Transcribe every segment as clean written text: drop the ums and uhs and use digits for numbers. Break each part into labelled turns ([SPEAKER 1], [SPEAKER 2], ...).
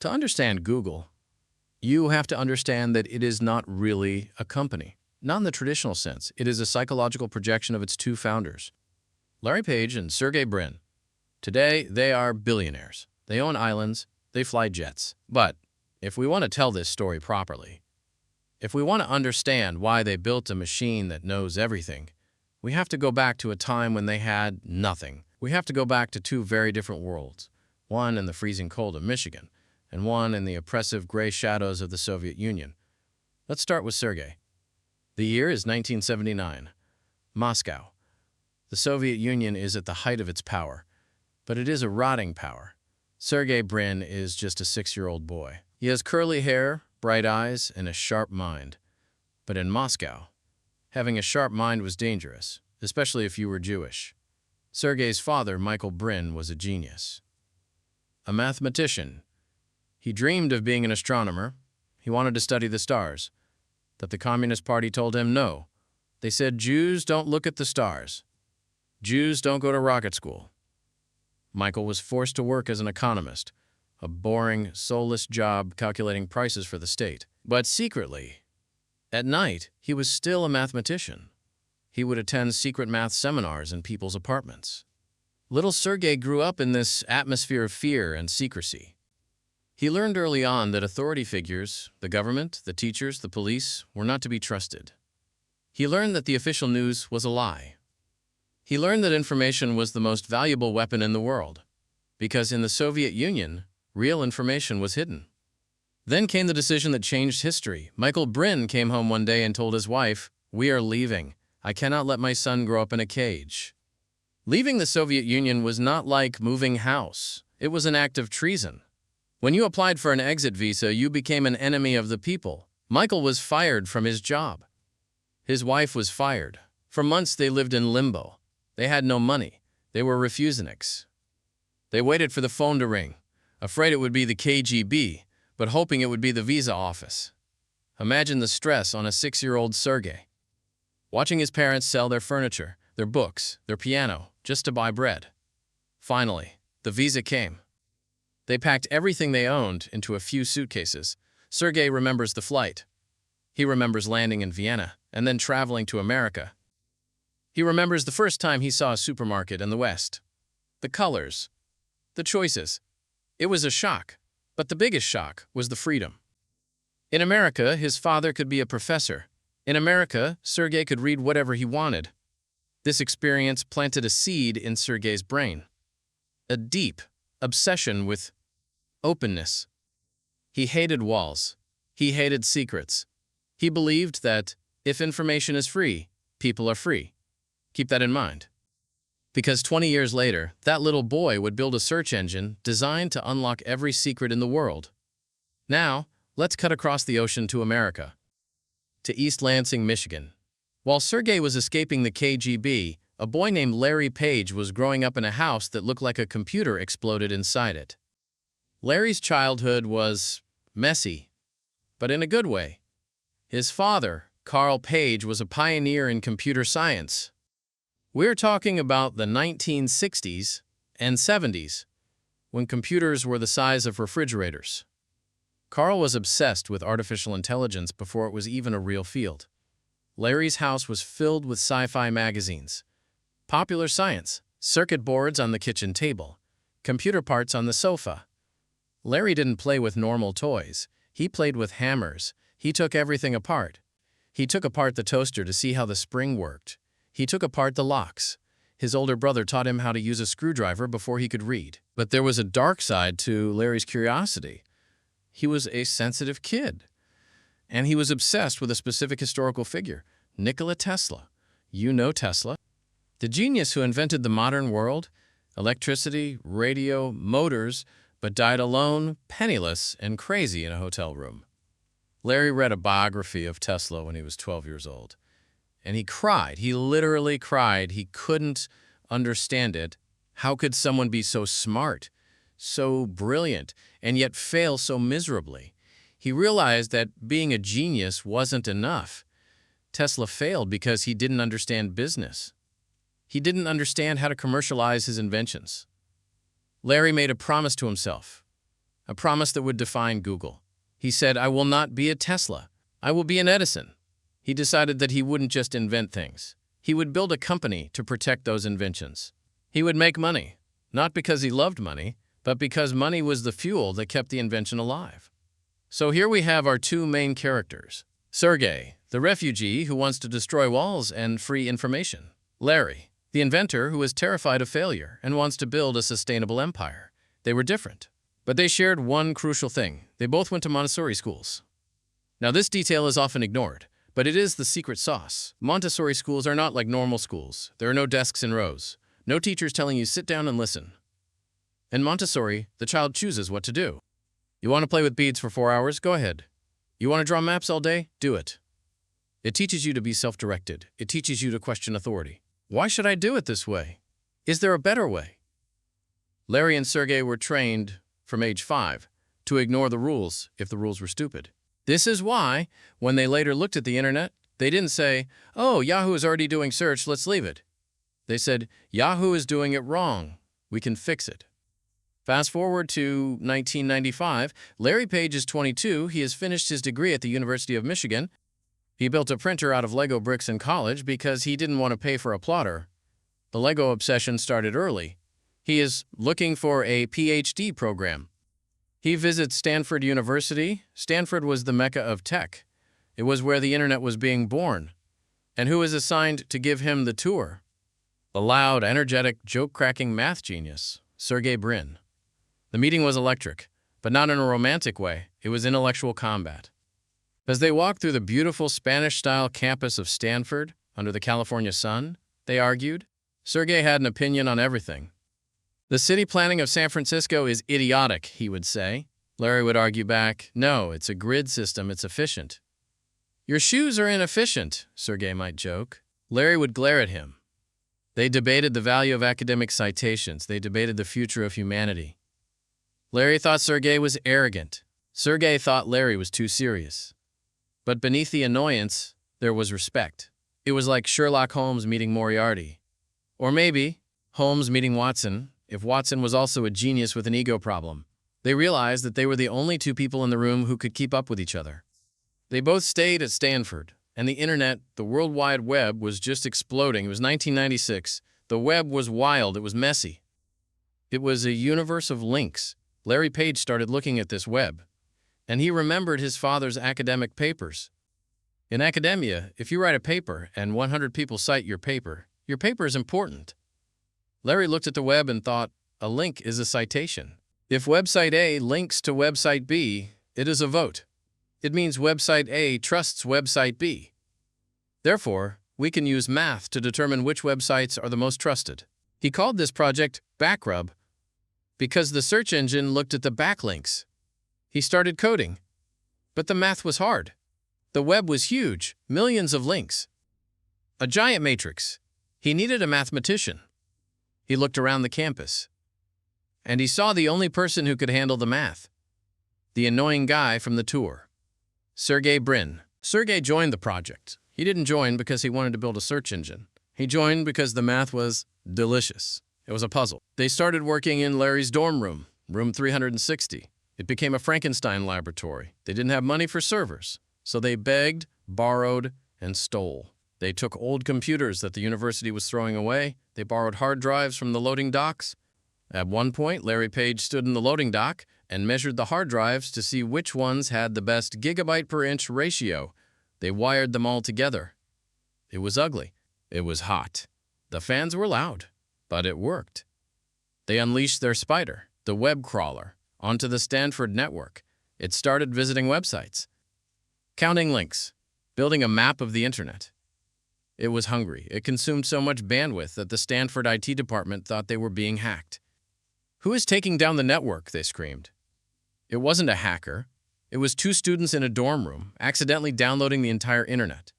[SPEAKER 1] To understand Google, you have to understand that it is not really a company. Not in the traditional sense. It is a psychological projection of its two founders, Larry Page and Sergey Brin. Today, they are billionaires. They own islands. They fly jets. But if we want to tell this story properly, if we want to understand why they built a machine that knows everything, we have to go back to a time when they had nothing. We have to go back to two very different worlds, one in the freezing cold of Michigan, and one in the oppressive gray shadows of the Soviet Union. Let's start with Sergey. The year is 1979. Moscow. The Soviet Union is at the height of its power, but it is a rotting power. Sergey Brin is just a 6-year-old boy. He has curly hair, bright eyes, and a sharp mind. But in Moscow, having a sharp mind was dangerous, especially if you were Jewish. Sergey's father, Michael Brin, was a genius. A mathematician. He dreamed of being an astronomer. He wanted to study the stars. But the Communist Party told him no. They said Jews don't look at the stars. Jews don't go to rocket school. Michael was forced to work as an economist, a boring, soulless job calculating prices for the state. But secretly, at night, he was still a mathematician. He would attend secret math seminars in people's apartments. Little Sergey grew up in this atmosphere of fear and secrecy. He learned early on that authority figures, the government, the teachers, the police, were not to be trusted. He learned that the official news was a lie. He learned that information was the most valuable weapon in the world, because in the Soviet Union, real information was hidden. Then came the decision that changed history. Michael Brin came home one day and told his wife, "We are leaving. I cannot let my son grow up in a cage." Leaving the Soviet Union was not like moving house. It was an act of treason. When you applied for an exit visa, you became an enemy of the people. Michael was fired from his job. His wife was fired. For months they lived in limbo. They had no money. They were refuseniks. They waited for the phone to ring, afraid it would be the KGB, but hoping it would be the visa office. Imagine the stress on a 6-year-old Sergey, watching his parents sell their furniture, their books, their piano, just to buy bread. Finally, the visa came. They packed everything they owned into a few suitcases. Sergey remembers the flight. He remembers landing in Vienna and then traveling to America. He remembers the first time he saw a supermarket in the West. The colors, the choices. It was a shock, but the biggest shock was the freedom. In America, his father could be a professor. In America, Sergey could read whatever he wanted. This experience planted a seed in Sergey's brain, a deep obsession with openness. He hated walls. He hated secrets. He believed that if information is free, people are free. Keep that in mind. Because 20 years later, that little boy would build a search engine designed to unlock every secret in the world. Now, let's cut across the ocean to America, to East Lansing, Michigan. While Sergey was escaping the KGB, a boy named Larry Page was growing up in a house that looked like a computer exploded inside it. Larry's childhood was messy, but in a good way. His father, Carl Page, was a pioneer in computer science. We're talking about the 1960s and 70s, when computers were the size of refrigerators. Carl was obsessed with artificial intelligence before it was even a real field. Larry's house was filled with sci-fi magazines, popular science, circuit boards on the kitchen table, computer parts on the sofa. Larry didn't play with normal toys. He played with hammers. He took everything apart. He took apart the toaster to see how the spring worked. He took apart the locks. His older brother taught him how to use a screwdriver before he could read. But there was a dark side to Larry's curiosity. He was a sensitive kid, and he was obsessed with a specific historical figure, Nikola Tesla. You know Tesla, the genius who invented the modern world, electricity, radio, motors, but died alone, penniless, and crazy in a hotel room. Larry read a biography of Tesla when he was 12 years old. And he cried. He literally cried. He couldn't understand it. How could someone be so smart, so brilliant, and yet fail so miserably? He realized that being a genius wasn't enough. Tesla failed because he didn't understand business. He didn't understand how to commercialize his inventions. Larry made a promise to himself. a promise that would define Google. He said, "I will not be a Tesla. I will be an Edison." He decided that he wouldn't just invent things. He would build a company to protect those inventions. He would make money, not because he loved money, but because money was the fuel that kept the invention alive. So here we have our two main characters. Sergey, the refugee who wants to destroy walls and free information. Larry, the inventor who is terrified of failure and wants to build a sustainable empire. They were different, but they shared one crucial thing. They both went to Montessori schools. Now, this detail is often ignored, but it is the secret sauce. Montessori schools are not like normal schools. There are no desks in rows, no teachers telling you sit down and listen. In Montessori, the child chooses what to do. You want to play with beads for 4 hours? Go ahead. You want to draw maps all day? Do it. It teaches you to be self-directed. It teaches you to question authority. Why should I do it this way? Is there a better way? Larry and Sergey were trained from age 5 to ignore the rules if the rules were stupid. This is why, when they later looked at the internet, they didn't say, "Oh, Yahoo is already doing search, let's leave it." They said, "Yahoo is doing it wrong. We can fix it." Fast forward to 1995, Larry Page is 22. He has finished his degree at the University of Michigan. He built a printer out of Lego bricks in college because he didn't want to pay for a plotter. The Lego obsession started early. He is looking for a PhD program. He visits Stanford University. Stanford was the mecca of tech. It was where the internet was being born. And who is assigned to give him the tour? The loud, energetic, joke-cracking math genius, Sergey Brin. The meeting was electric, but not in a romantic way. It was intellectual combat. As they walked through the beautiful Spanish-style campus of Stanford, under the California sun, they argued. Sergey had an opinion on everything. The city planning of San Francisco is idiotic, he would say. Larry would argue back, "No, it's a grid system, it's efficient." "Your shoes are inefficient," Sergey might joke. Larry would glare at him. They debated the value of academic citations. They debated the future of humanity. Larry thought Sergey was arrogant. Sergey thought Larry was too serious. But beneath the annoyance, there was respect. It was like Sherlock Holmes meeting Moriarty. Or maybe Holmes meeting Watson, if Watson was also a genius with an ego problem. They realized that they were the only two people in the room who could keep up with each other. They both stayed at Stanford, and the internet, the World Wide Web, was just exploding. It was 1996. The web was wild. It was messy. It was a universe of links. Larry Page started looking at this web, and he remembered his father's academic papers. In academia, if you write a paper and 100 people cite your paper is important. Larry looked at the web and thought, a link is a citation. If website A links to website B, it is a vote. It means website A trusts website B. Therefore, we can use math to determine which websites are the most trusted. He called this project Backrub because the search engine looked at the backlinks. He started coding, but the math was hard. The web was huge, millions of links. A giant matrix. He needed a mathematician. He looked around the campus, and he saw the only person who could handle the math. The annoying guy from the tour. Sergey Brin. Sergey joined the project. He didn't join because he wanted to build a search engine. He joined because the math was delicious. It was a puzzle. They started working in Larry's dorm room, room 360. It became a Frankenstein laboratory. They didn't have money for servers, so they begged, borrowed, and stole. They took old computers that the university was throwing away. They borrowed hard drives from the loading docks. At one point, Larry Page stood in the loading dock and measured the hard drives to see which ones had the best gigabyte per inch ratio. They wired them all together. It was ugly. It was hot. The fans were loud, but it worked. They unleashed their spider, the web crawler, onto the Stanford network. It started visiting websites, counting links, building a map of the internet. It was hungry. It consumed so much bandwidth that the Stanford IT department thought they were being hacked. "Who is taking down the network?" they screamed. It wasn't a hacker. It was two students in a dorm room accidentally downloading the entire internet.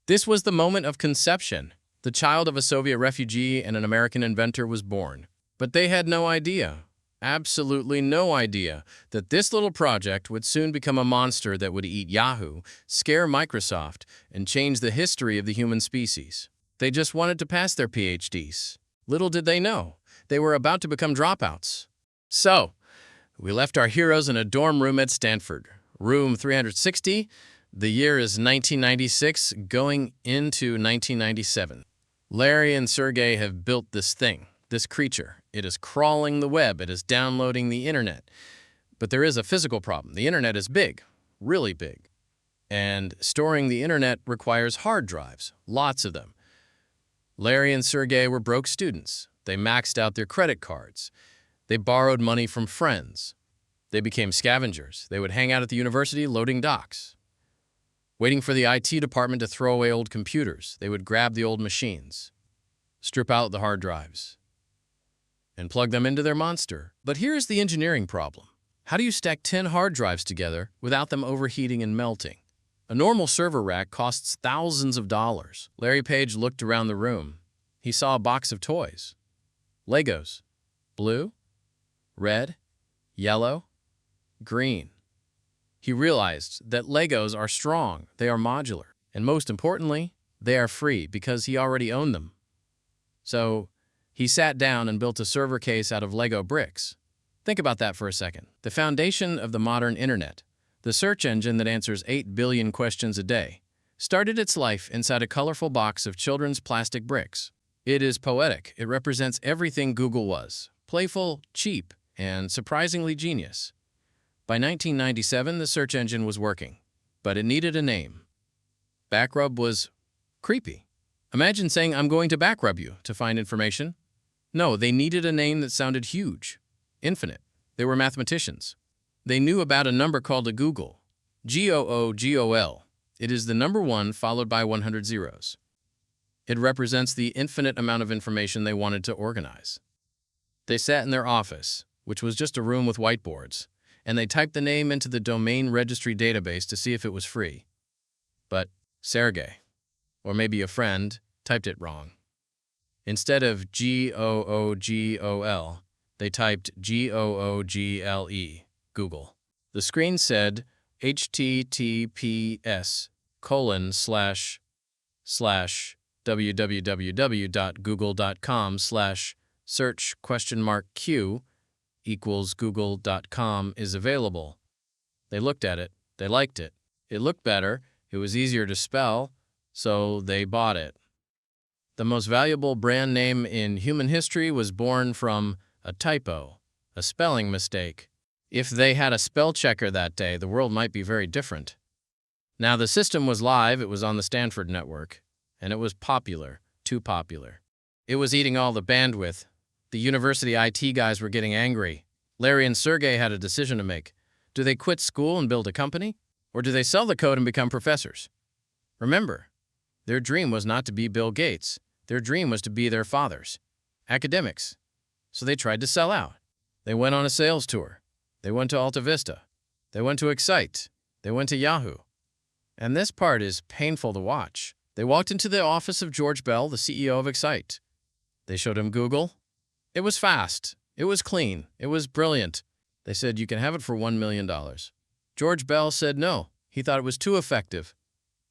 [SPEAKER 1] This was the moment of conception. The child of a Soviet refugee and an American inventor was born. But they had no idea, absolutely no idea, that this little project would soon become a monster that would eat Yahoo, scare Microsoft, and change the history of the human species. They just wanted to pass their PhDs. Little did they know, they were about to become dropouts. So, We left our heroes in a dorm room at Stanford, room 360. The year is 1996, going into 1997. Larry and Sergey have built this thing, this creature. It is crawling the web. It is downloading the internet. But there is a physical problem. The internet is big, really big. And storing the internet requires hard drives, lots of them. Larry and Sergey were broke students. They maxed out their credit cards. They borrowed money from friends. They became scavengers. They would hang out at the university loading docks. Waiting for the IT department to throw away old computers, they would grab the old machines, strip out the hard drives, and plug them into their monster. But here's the engineering problem. How do you stack 10 hard drives together without them overheating and melting? A normal server rack costs thousands of dollars. Larry Page looked around the room. He saw a box of toys. Legos. Blue, red, yellow, green. He realized that Legos are strong, they are modular, and most importantly, they are free because he already owned them. So he sat down and built a server case out of Lego bricks. Think about that for a second. The foundation of the modern internet, the search engine that answers 8 billion questions a day, started its life inside a colorful box of children's plastic bricks. It is poetic. It represents everything Google was: playful, cheap, and surprisingly genius. By 1997, the search engine was working, but it needed a name. Backrub was creepy. Imagine saying, "I'm going to backrub you" to find information. No, they needed a name that sounded huge, infinite. They were mathematicians. They knew about a number called a Google. Googol. It is the number 1 followed by 100 zeros. It represents the infinite amount of information they wanted to organize. They sat in their office, which was just a room with whiteboards, and they typed the name into the domain registry database to see if it was free. But Sergey, or maybe a friend, typed it wrong. Instead of Googol, they typed Google, Google. The screen said https://www.google.com/search?q equals google.com is available. They looked at it. They liked it. It looked better. It was easier to spell, so they bought it. The most valuable brand name in human history was born from a typo, a spelling mistake. If they had a spell checker that day, the world might be very different. Now, the system was live. It was on the Stanford network, and it was popular, too popular. It was eating all the bandwidth. The university IT guys were getting angry. Larry and Sergey had a decision to make. Do they quit school and build a company? Or do they sell the code and become professors? Remember, their dream was not to be Bill Gates. Their dream was to be their fathers, academics. So they tried to sell out. They went on a sales tour. They went to Alta Vista. They went to Excite. They went to Yahoo. And this part is painful to watch. They walked into the office of George Bell, the CEO of Excite. They showed him Google. It was fast. It was clean. It was brilliant. They said, "You can have it for $1 million. George Bell said no. He thought it was too effective.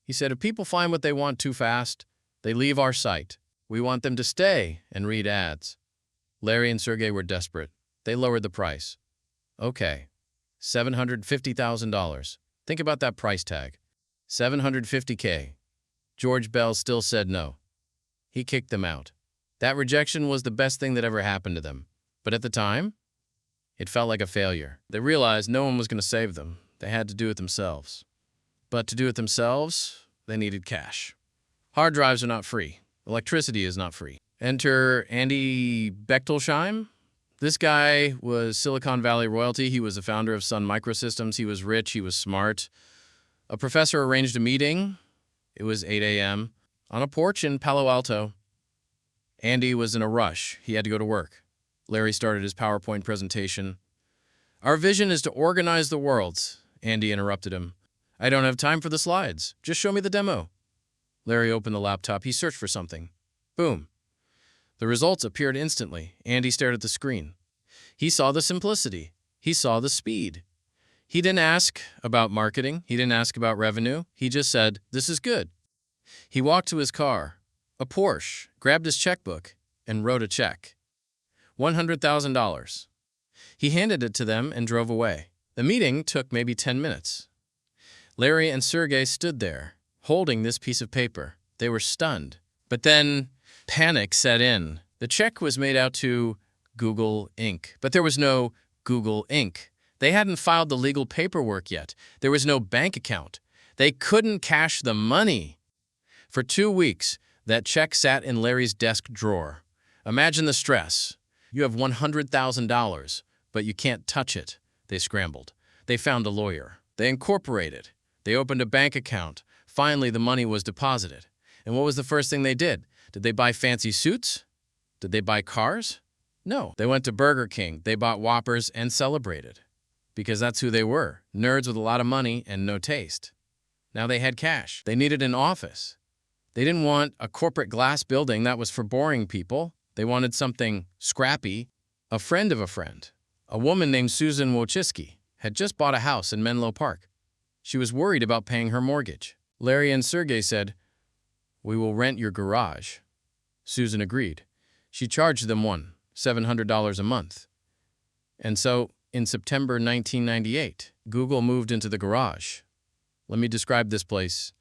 [SPEAKER 1] He said, "If people find what they want too fast, they leave our site. We want them to stay and read ads." Larry and Sergey were desperate. They lowered the price. Okay, $750,000. Think about that price tag. $750K. George Bell still said no. He kicked them out. That rejection was the best thing that ever happened to them. But at the time, it felt like a failure. They realized no one was going to save them. They had to do it themselves. But to do it themselves, they needed cash. Hard drives are not free. Electricity is not free. Enter Andy Bechtolsheim. This guy was Silicon Valley royalty. He was the founder of Sun Microsystems. He was rich. He was smart. A professor arranged a meeting. It was 8 a.m. on a porch in Palo Alto. Andy was in a rush. He had to go to work. Larry started his PowerPoint presentation. "Our vision is to organize the world." Andy interrupted him. "I don't have time for the slides. Just show me the demo." Larry opened the laptop. He searched for something. Boom. The results appeared instantly. Andy stared at the screen. He saw the simplicity. He saw the speed. He didn't ask about marketing. He didn't ask about revenue. He just said, "This is good." He walked to his car, a Porsche, grabbed his checkbook, and wrote a check. $100,000. He handed it to them and drove away. The meeting took maybe 10 minutes. Larry and Sergey stood there, holding this piece of paper. They were stunned. But then panic set in. The check was made out to Google Inc., but there was no Google Inc. They hadn't filed the legal paperwork yet. There was no bank account. They couldn't cash the money. For 2 weeks, that check sat in Larry's desk drawer. Imagine the stress. You have $100,000, but you can't touch it. They scrambled. They found a lawyer. They incorporated. They opened a bank account. Finally, the money was deposited. And what was the first thing they did? Did they buy fancy suits? Did they buy cars? No. They went to Burger King. They bought Whoppers and celebrated. Because that's who they were, nerds with a lot of money and no taste. Now they had cash. They needed an office. They didn't want a corporate glass building that was for boring people. They wanted something scrappy. A friend of a friend, a woman named Susan Wojcicki, had just bought a house in Menlo Park. She was worried about paying her mortgage. Larry and Sergey said, "We will rent your garage." Susan agreed. She charged them $700 a month. And so, in September 1998, Google moved into the garage. Let me describe this place.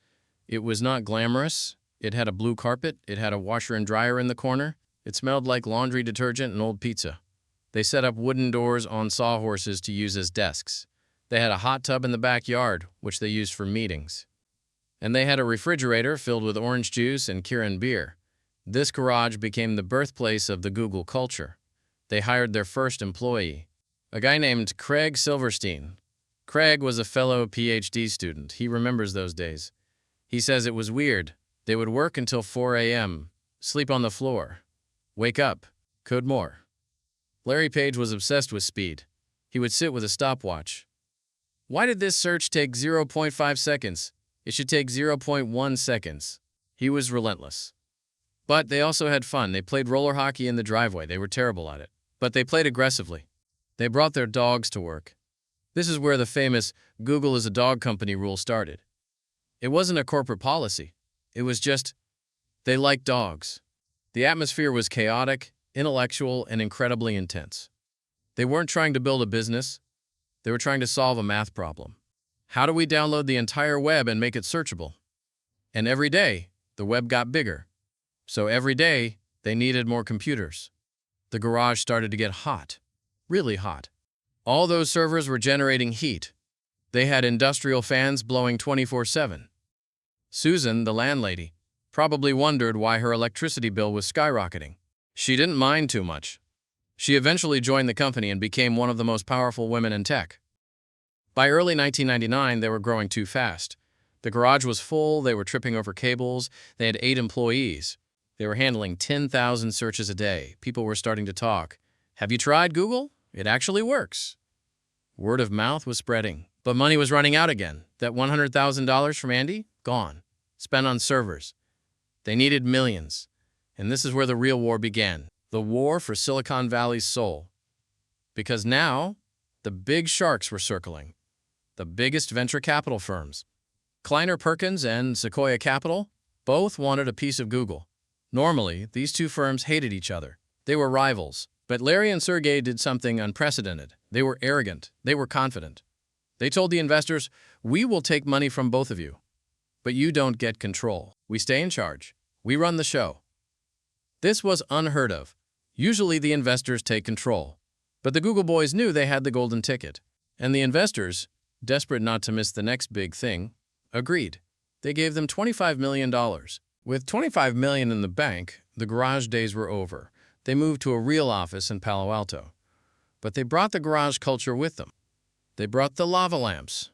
[SPEAKER 1] It was not glamorous. It had a blue carpet. It had a washer and dryer in the corner. It smelled like laundry detergent and old pizza. They set up wooden doors on sawhorses to use as desks. They had a hot tub in the backyard, which they used for meetings. And they had a refrigerator filled with orange juice and Kirin beer. This garage became the birthplace of the Google culture. They hired their first employee, a guy named Craig Silverstein. Craig was a fellow PhD student. He remembers those days. He says it was weird. They would work until 4 a.m., sleep on the floor, wake up, code more. Larry Page was obsessed with speed. He would sit with a stopwatch. Why did this search take 0.5 seconds? It should take 0.1 seconds. He was relentless. But they also had fun. They played roller hockey in the driveway. They were terrible at it. But they played aggressively. They brought their dogs to work. This is where the famous "Google is a dog company" rule started. It wasn't a corporate policy. It was just, they liked dogs. The atmosphere was chaotic, intellectual, and incredibly intense. They weren't trying to build a business. They were trying to solve a math problem. How do we download the entire web and make it searchable? And every day, the web got bigger. So every day, they needed more computers. The garage started to get hot, really hot. All those servers were generating heat. They had industrial fans blowing 24/7. Susan, the landlady, probably wondered why her electricity bill was skyrocketing. She didn't mind too much. She eventually joined the company and became one of the most powerful women in tech. By early 1999, they were growing too fast. The garage was full, they were tripping over cables, they had 8 employees. They were handling 10,000 searches a day. People were starting to talk. Have you tried Google? It actually works. Word of mouth was spreading, but money was running out again. That $100,000 from Andy? Gone. Spent on servers. They needed millions. And this is where the real war began. The war for Silicon Valley's soul. Because now, the big sharks were circling. The biggest venture capital firms. Kleiner Perkins and Sequoia Capital both wanted a piece of Google. Normally, these two firms hated each other. They were rivals. But Larry and Sergey did something unprecedented. They were arrogant. They were confident. They told the investors, "We will take money from both of you, but you don't get control. We stay in charge. We run the show." This was unheard of. Usually the investors take control. But the Google boys knew they had the golden ticket. And the investors, desperate not to miss the next big thing, agreed. They gave them $25 million. With $25 million in the bank, the garage days were over. They moved to a real office in Palo Alto. But they brought the garage culture with them. They brought the lava lamps.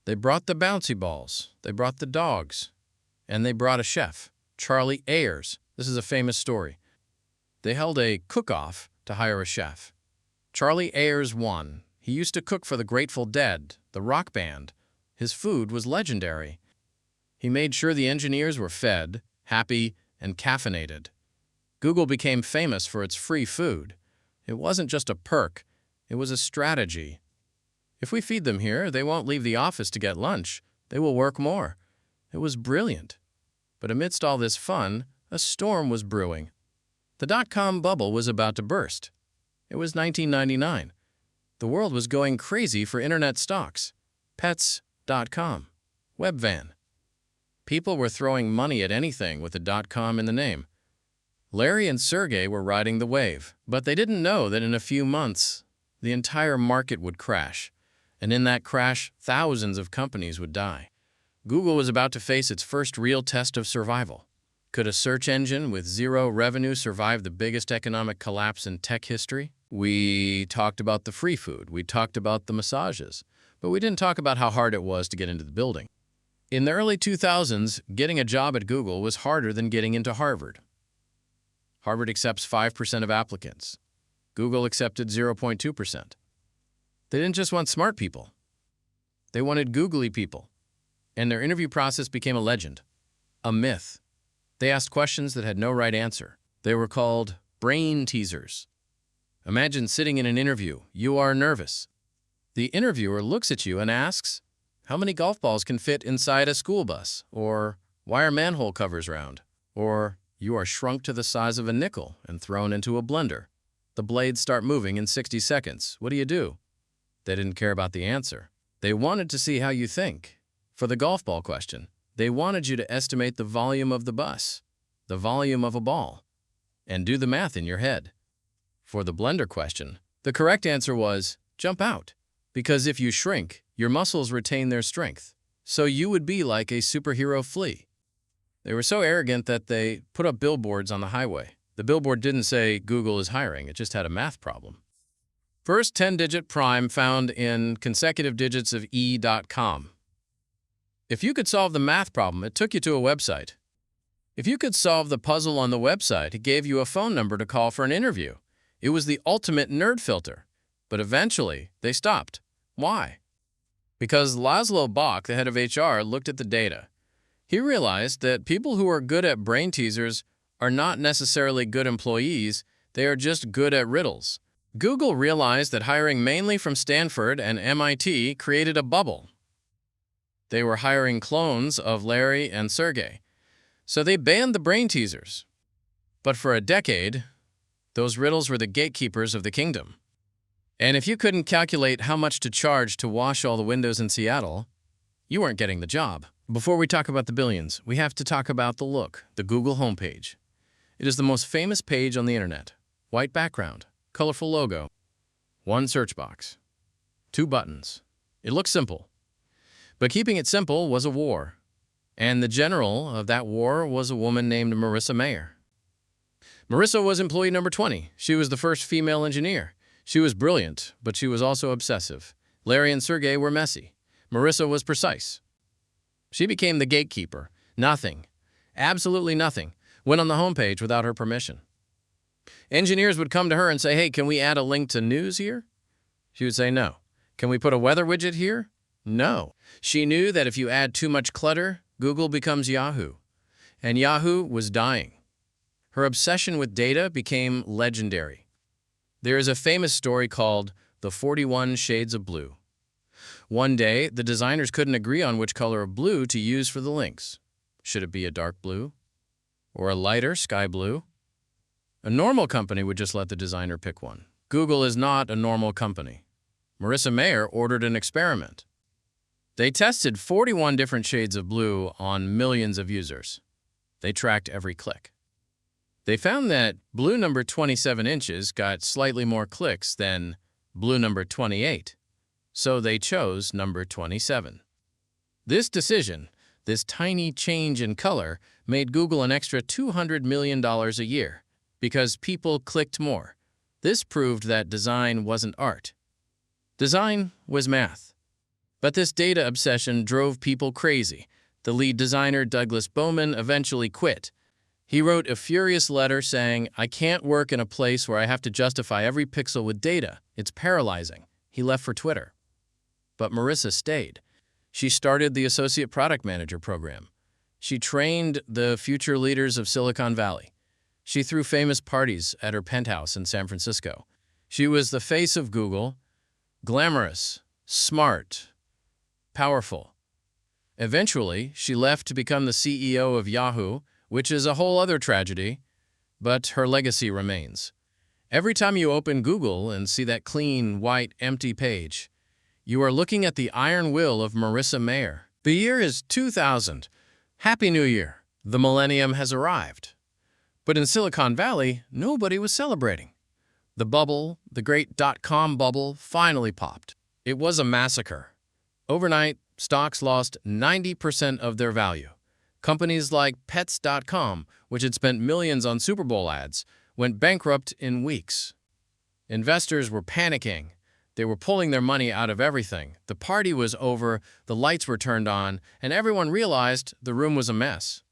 [SPEAKER 1] They brought the bouncy balls. They brought the dogs. And they brought a chef, Charlie Ayers. This is a famous story. They held a cook-off to hire a chef. Charlie Ayers won. He used to cook for the Grateful Dead, the rock band. His food was legendary. He made sure the engineers were fed, happy, and caffeinated. Google became famous for its free food. It wasn't just a perk, it was a strategy. If we feed them here, they won't leave the office to get lunch. They will work more. It was brilliant. But amidst all this fun, a storm was brewing. The dot-com bubble was about to burst. It was 1999. The world was going crazy for internet stocks. Pets.com. Webvan. People were throwing money at anything with a .com in the name. Larry and Sergey were riding the wave, but they didn't know that in a few months, the entire market would crash. And in that crash, thousands of companies would die. Google was about to face its first real test of survival. Could a search engine with zero revenue survive the biggest economic collapse in tech history? We talked about the free food, we talked about the massages, but we didn't talk about how hard it was to get into the building. In the early 2000s, getting a job at Google was harder than getting into Harvard. Harvard accepts 5% of applicants. Google accepted 0.2%. They didn't just want smart people. They wanted googly people. And their interview process became a legend, a myth. They asked questions that had no right answer. They were called brain teasers. Imagine sitting in an interview. You are nervous. The interviewer looks at you and asks, how many golf balls can fit inside a school bus? Or, why are manhole covers round? Or, you are shrunk to the size of a nickel and thrown into a blender. The blades start moving in 60 seconds. What do? They didn't care about the answer. They wanted to see how you think. For the golf ball question, they wanted you to estimate the volume of the bus, the volume of a ball, and do the math in your head. For the blender question, the correct answer was jump out, because if you shrink, your muscles retain their strength. So you would be like a superhero flea. They were so arrogant that they put up billboards on the highway. The billboard didn't say Google is hiring, it just had a math problem. First 10-digit prime found in consecutive digits of e.com. If you could solve the math problem, it took you to a website. If you could solve the puzzle on the website, it gave you a phone number to call for an interview. It was the ultimate nerd filter. But eventually, they stopped. Why? Because Laszlo Bock, the head of HR, looked at the data. He realized that people who are good at brain teasers are not necessarily good employees, they are just good at riddles. Google realized that hiring mainly from Stanford and MIT created a bubble. They were hiring clones of Larry and Sergey, so they banned the brain teasers. But for a decade, those riddles were the gatekeepers of the kingdom. And if you couldn't calculate how much to charge to wash all the windows in Seattle, you weren't getting the job. Before we talk about the billions, we have to talk about the look, the Google homepage. It is the most famous page on the internet. White background, colorful logo, one search box, 2 buttons. It looks simple. But keeping it simple was a war. And the general of that war was a woman named Marissa Mayer. Marissa was employee number 20. She was the first female engineer. She was brilliant, but she was also obsessive. Larry and Sergey were messy. Marissa was precise. She became the gatekeeper. Nothing, absolutely nothing, went on the homepage without her permission. Engineers would come to her and say, hey, can we add a link to news here? She would say no. Can we put a weather widget here? No. She knew that if you add too much clutter, Google becomes Yahoo. And Yahoo was dying. Her obsession with data became legendary. There is a famous story called The 41 Shades of Blue. One day, the designers couldn't agree on which color of blue to use for the links. Should it be a dark blue? Or a lighter sky blue? A normal company would just let the designer pick one. Google is not a normal company. Marissa Mayer ordered an experiment. They tested 41 different shades of blue on millions of users. They tracked every click. They found that blue number 27 inches got slightly more clicks than blue number 28. So they chose number 27. This decision, this tiny change in color, made Google an extra $200 million a year because people clicked more. This proved that design wasn't art. Design was math. But this data obsession drove people crazy. The lead designer, Douglas Bowman, eventually quit. He wrote a furious letter saying, I can't work in a place where I have to justify every pixel with data. It's paralyzing. He left for Twitter. But Marissa stayed. She started the Associate Product Manager program. She trained the future leaders of Silicon Valley. She threw famous parties at her penthouse in San Francisco. She was the face of Google, glamorous, smart, powerful. Eventually, she left to become the CEO of Yahoo, which is a whole other tragedy, but her legacy remains. Every time you open Google and see that clean, white, empty page, you are looking at the iron will of Marissa Mayer. The year is 2000. Happy New Year. The millennium has arrived. But in Silicon Valley, nobody was celebrating. The bubble, the great dot-com bubble, finally popped. It was a massacre. Overnight, stocks lost 90% of their value. Companies like Pets.com, which had spent millions on Super Bowl ads, went bankrupt in weeks. Investors were panicking. They were pulling their money out of everything. The party was over, the lights were turned on, and everyone realized the room was a mess.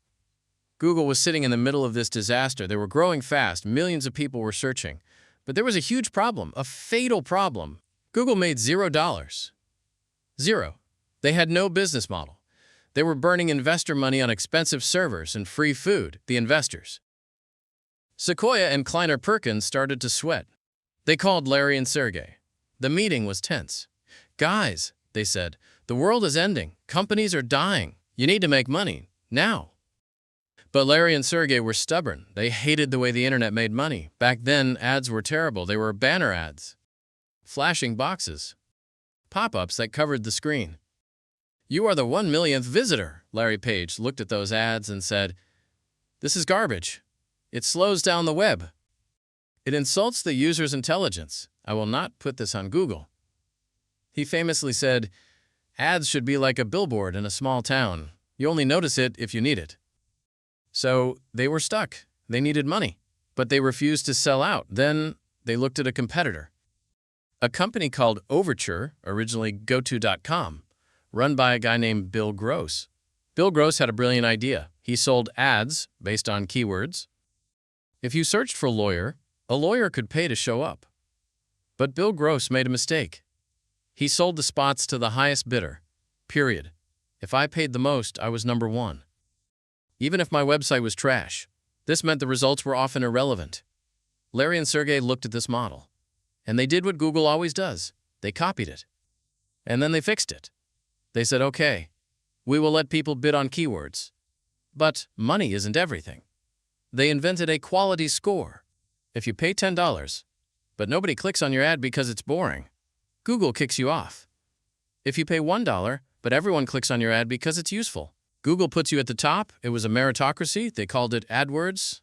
[SPEAKER 1] Google was sitting in the middle of this disaster. They were growing fast. Millions of people were searching. But there was a huge problem, a fatal problem. Google made $0. Zero. They had no business model. They were burning investor money on expensive servers and free food, the investors. Sequoia and Kleiner Perkins started to sweat. They called Larry and Sergey. The meeting was tense. "Guys," they said, "the world is ending. Companies are dying. You need to make money, now." But Larry and Sergey were stubborn. They hated the way the internet made money. Back then, ads were terrible. They were banner ads. Flashing boxes. Pop-ups that covered the screen. "You are the 1 millionth visitor." Larry Page looked at those ads and said, "This is garbage. It slows down the web. It insults the user's intelligence. I will not put this on Google." He famously said, "Ads should be like a billboard in a small town. You only notice it if you need it." So they were stuck. They needed money, but they refused to sell out. Then they looked at a competitor. A company called Overture, originally GoTo.com, run by a guy named Bill Gross. Bill Gross had a brilliant idea. He sold ads based on keywords. If you searched for lawyer, a lawyer could pay to show up. But Bill Gross made a mistake. He sold the spots to the highest bidder, period. If I paid the most, I was number one. Even if my website was trash, this meant the results were often irrelevant. Larry and Sergey looked at this model, and they did what Google always does. They copied it. And then they fixed it. They said, "Okay, we will let people bid on keywords. But money isn't everything." They invented a quality score. If you pay $10, but nobody clicks on your ad because it's boring, Google kicks you off. If you pay $1, but everyone clicks on your ad because it's useful, Google puts you at the top. It was a meritocracy. They called it AdWords.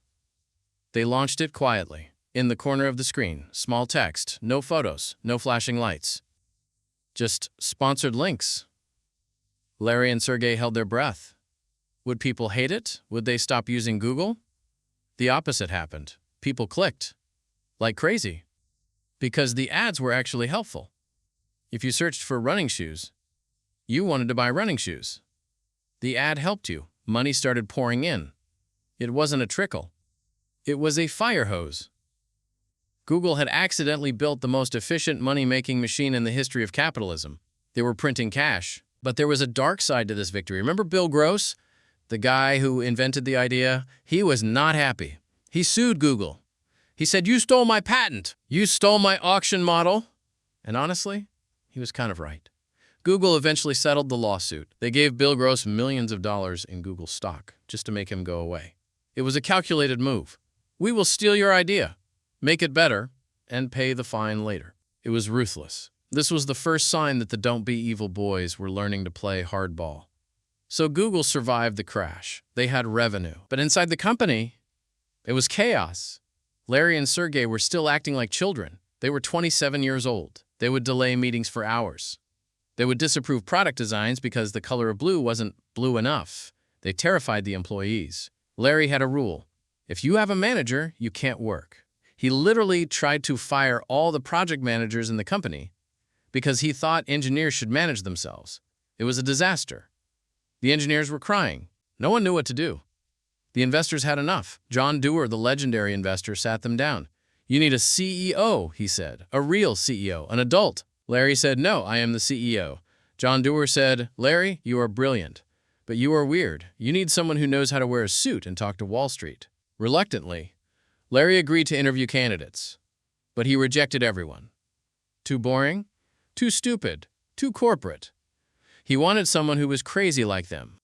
[SPEAKER 1] They launched it quietly. In the corner of the screen, small text, no photos, no flashing lights. Just sponsored links. Larry and Sergey held their breath. Would people hate it? Would they stop using Google? The opposite happened. People clicked. Like crazy. Because the ads were actually helpful. If you searched for running shoes, you wanted to buy running shoes. The ad helped you. Money started pouring in. It wasn't a trickle. It was a fire hose. Google had accidentally built the most efficient money-making machine in the history of capitalism. They were printing cash. But there was a dark side to this victory. Remember Bill Gross, the guy who invented the idea? He was not happy. He sued Google. He said, "You stole my patent. You stole my auction model." And honestly, he was kind of right. Google eventually settled the lawsuit. They gave Bill Gross millions of dollars in Google stock just to make him go away. It was a calculated move. We will steal your idea, make it better, and pay the fine later. It was ruthless. This was the first sign that the don't be evil boys were learning to play hardball. So Google survived the crash. They had revenue. But inside the company, it was chaos. Larry and Sergey were still acting like children. They were 27 years old. They would delay meetings for hours. They would disapprove product designs because the color of blue wasn't blue enough. They terrified the employees. Larry had a rule. If you have a manager, you can't work. He literally tried to fire all the project managers in the company because he thought engineers should manage themselves. It was a disaster. The engineers were crying. No one knew what to do. The investors had enough. John Doerr, the legendary investor, sat them down. "You need a CEO," he said, "a real CEO, an adult." Larry said, "No, I am the CEO." John Doerr said, "Larry, you are brilliant, but you are weird. You need someone who knows how to wear a suit and talk to Wall Street." Reluctantly, Larry agreed to interview candidates, but he rejected everyone. Too boring? Too stupid? Too corporate? He wanted someone who was crazy like them.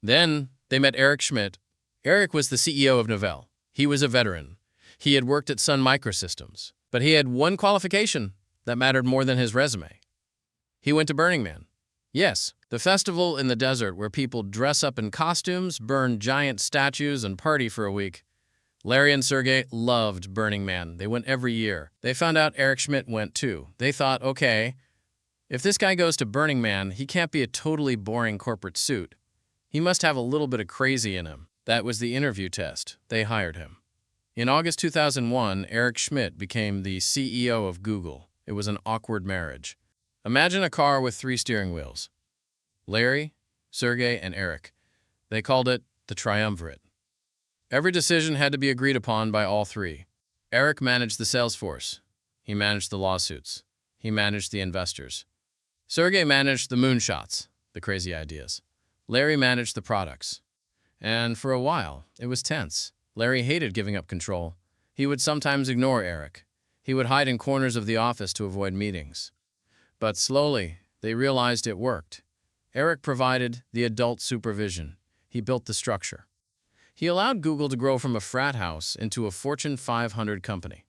[SPEAKER 1] Then they met Eric Schmidt. Eric was the CEO of Novell. He was a veteran. He had worked at Sun Microsystems, but he had one qualification that mattered more than his resume. He went to Burning Man. Yes, the festival in the desert where people dress up in costumes, burn giant statues, and party for a week. Larry and Sergey loved Burning Man. They went every year. They found out Eric Schmidt went too. They thought, okay, if this guy goes to Burning Man, he can't be a totally boring corporate suit. He must have a little bit of crazy in him. That was the interview test. They hired him. In August 2001, Eric Schmidt became the CEO of Google. It was an awkward marriage. Imagine a car with 3 steering wheels. Larry, Sergey, and Eric. They called it the triumvirate. Every decision had to be agreed upon by all 3. Eric managed the sales force. He managed the lawsuits. He managed the investors. Sergey managed the moonshots, the crazy ideas. Larry managed the products. And for a while, it was tense. Larry hated giving up control. He would sometimes ignore Eric. He would hide in corners of the office to avoid meetings. But slowly, they realized it worked. Eric provided the adult supervision. He built the structure. He allowed Google to grow from a frat house into a Fortune 500 company.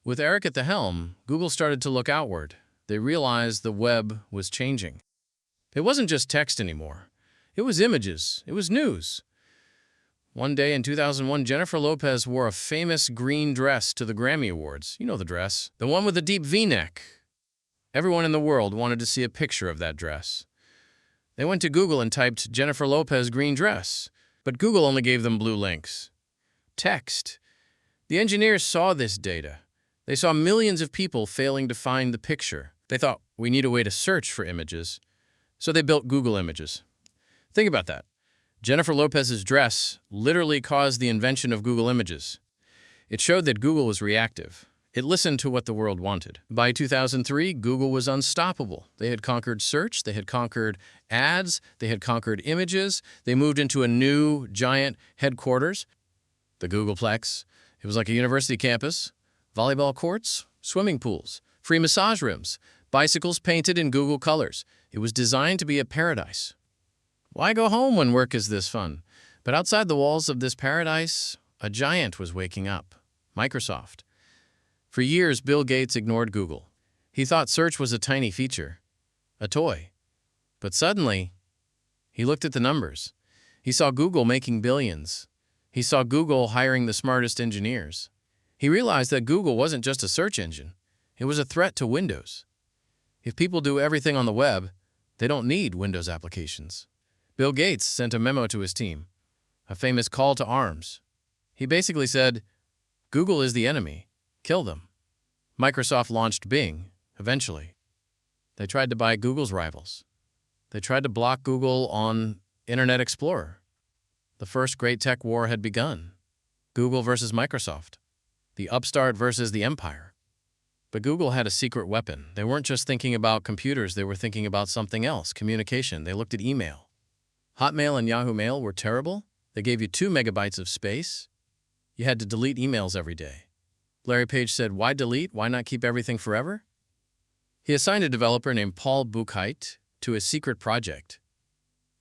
[SPEAKER 1] With Eric at the helm, Google started to look outward. They realized the web was changing. It wasn't just text anymore. It was images. It was news. One day in 2001, Jennifer Lopez wore a famous green dress to the Grammy Awards. You know the dress. The one with the deep V-neck. Everyone in the world wanted to see a picture of that dress. They went to Google and typed Jennifer Lopez green dress, but Google only gave them blue links. Text. The engineers saw this data. They saw millions of people failing to find the picture. They thought, we need a way to search for images. So they built Google Images. Think about that. Jennifer Lopez's dress literally caused the invention of Google Images. It showed that Google was reactive. It listened to what the world wanted. By 2003, Google was unstoppable. They had conquered search, they had conquered ads, they had conquered images. They moved into a new, giant headquarters, the Googleplex. It was like a university campus, volleyball courts, swimming pools, free massage rooms, bicycles painted in Google colors. It was designed to be a paradise. Why go home when work is this fun? But outside the walls of this paradise, a giant was waking up, Microsoft. For years, Bill Gates ignored Google. He thought search was a tiny feature, a toy. But suddenly, he looked at the numbers. He saw Google making billions. He saw Google hiring the smartest engineers. He realized that Google wasn't just a search engine. It was a threat to Windows. If people do everything on the web, they don't need Windows applications. Bill Gates sent a memo to his team, a famous call to arms. He basically said, Google is the enemy. Kill them. Microsoft launched Bing, eventually. They tried to buy Google's rivals. They tried to block Google on Internet Explorer. The first great tech war had begun. Google versus Microsoft. The upstart versus the empire. But Google had a secret weapon. They weren't just thinking about computers, they were thinking about something else, communication. They looked at email. Hotmail and Yahoo Mail were terrible. They gave you 2 megabytes of space. You had to delete emails every day. Larry Page said, why delete? Why not keep everything forever? He assigned a developer named Paul Buchheit to a secret project.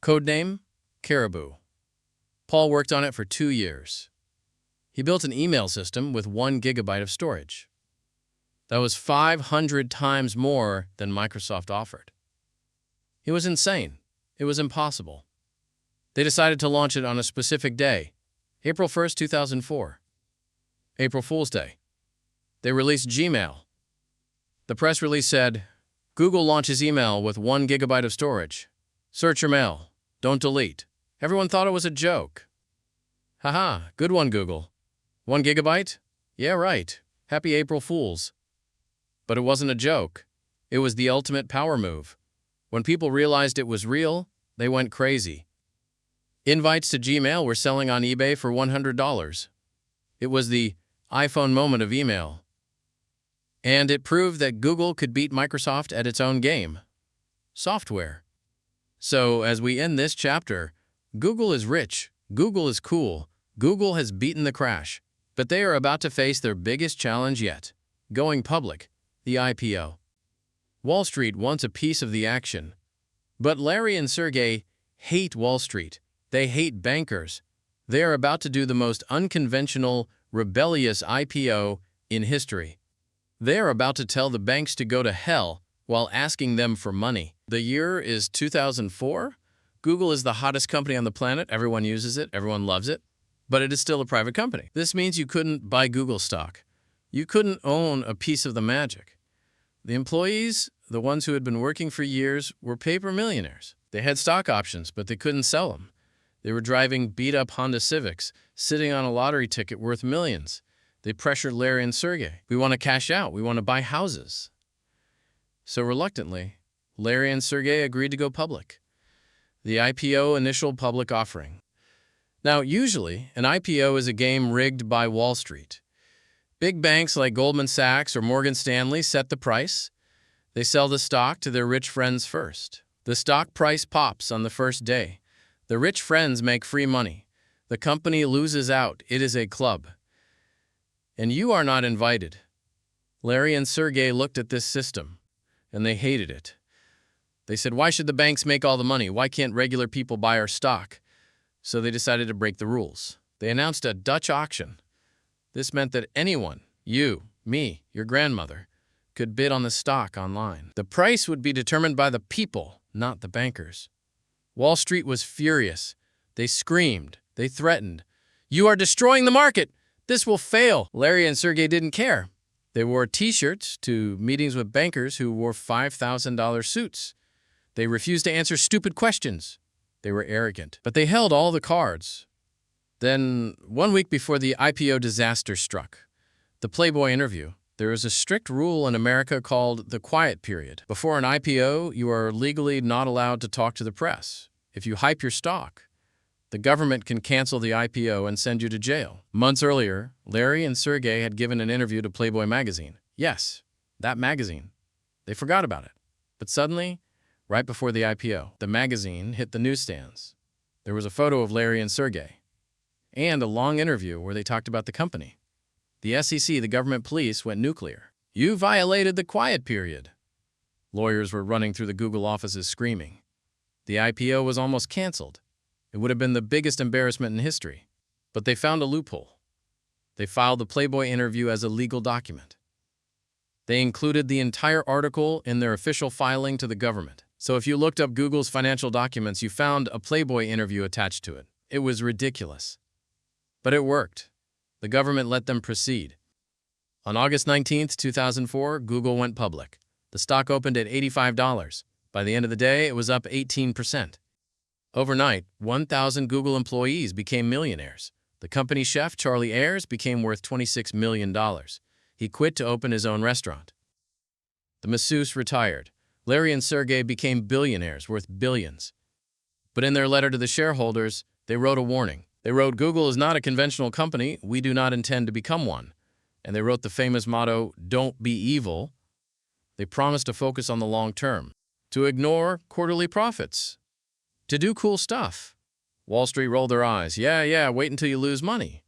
[SPEAKER 1] Codename, Caribou. Paul worked on it for 2 years. He built an email system with 1 gigabyte of storage. That was 500 times more than Microsoft offered. It was insane. It was impossible. They decided to launch it on a specific day, April 1st, 2004. April Fool's Day. They released Gmail. The press release said, Google launches email with 1 gigabyte of storage. Search your mail. Don't delete. Everyone thought it was a joke. Haha, good one, Google. 1 gigabyte? Yeah, right. Happy April Fools. But it wasn't a joke. It was the ultimate power move. When people realized it was real, they went crazy. Invites to Gmail were selling on eBay for $100. It was the iPhone moment of email. And it proved that Google could beat Microsoft at its own game, software. So, as we end this chapter, Google is rich, Google is cool, Google has beaten the crash, but they are about to face their biggest challenge yet, going public, the IPO. Wall Street wants a piece of the action. But Larry and Sergey hate Wall Street. They hate bankers. They are about to do the most unconventional, rebellious IPO in history. They are about to tell the banks to go to hell while asking them for money. The year is 2004. Google is the hottest company on the planet. Everyone uses it. Everyone loves it. But it is still a private company. This means you couldn't buy Google stock. You couldn't own a piece of the magic. The employees, the ones who had been working for years, were paper millionaires. They had stock options, but they couldn't sell them. They were driving beat-up Honda Civics, sitting on a lottery ticket worth millions. They pressured Larry and Sergey. We want to cash out. We want to buy houses. So reluctantly, Larry and Sergey agreed to go public. The IPO initial public offering. Now, usually, an IPO is a game rigged by Wall Street. Big banks like Goldman Sachs or Morgan Stanley set the price. They sell the stock to their rich friends first. The stock price pops on the first day. The rich friends make free money. The company loses out. It is a club. And you are not invited. Larry and Sergey looked at this system, and they hated it. They said, why should the banks make all the money? Why can't regular people buy our stock? So they decided to break the rules. They announced a Dutch auction. This meant that anyone, you, me, your grandmother, could bid on the stock online. The price would be determined by the people, not the bankers. Wall Street was furious. They screamed. They threatened. You are destroying the market. This will fail. Larry and Sergey didn't care. They wore T-shirts to meetings with bankers who wore $5,000 suits. They refused to answer stupid questions. They were arrogant, but they held all the cards. Then, 1 week before the IPO disaster struck, the Playboy interview, there is a strict rule in America called the quiet period. Before an IPO, you are legally not allowed to talk to the press. If you hype your stock, the government can cancel the IPO and send you to jail. Months earlier, Larry and Sergey had given an interview to Playboy magazine. Yes, that magazine. They forgot about it. But suddenly, right before the IPO, the magazine hit the newsstands. There was a photo of Larry and Sergey, and a long interview where they talked about the company. The SEC, the government police, went nuclear. You violated the quiet period. Lawyers were running through the Google offices screaming. The IPO was almost canceled. It would have been the biggest embarrassment in history. But they found a loophole. They filed the Playboy interview as a legal document. They included the entire article in their official filing to the government. So if you looked up Google's financial documents, you found a Playboy interview attached to it. It was ridiculous. But it worked. The government let them proceed. On August 19, 2004, Google went public. The stock opened at $85. By the end of the day, it was up 18%. Overnight, 1,000 Google employees became millionaires. The company chef, Charlie Ayers, became worth $26 million. He quit to open his own restaurant. The masseuse retired. Larry and Sergey became billionaires worth billions. But in their letter to the shareholders, they wrote a warning. They wrote, Google is not a conventional company. We do not intend to become one. And they wrote the famous motto, don't be evil. They promised to focus on the long term, to ignore quarterly profits, to do cool stuff. Wall Street rolled their eyes. Yeah, wait until you lose money.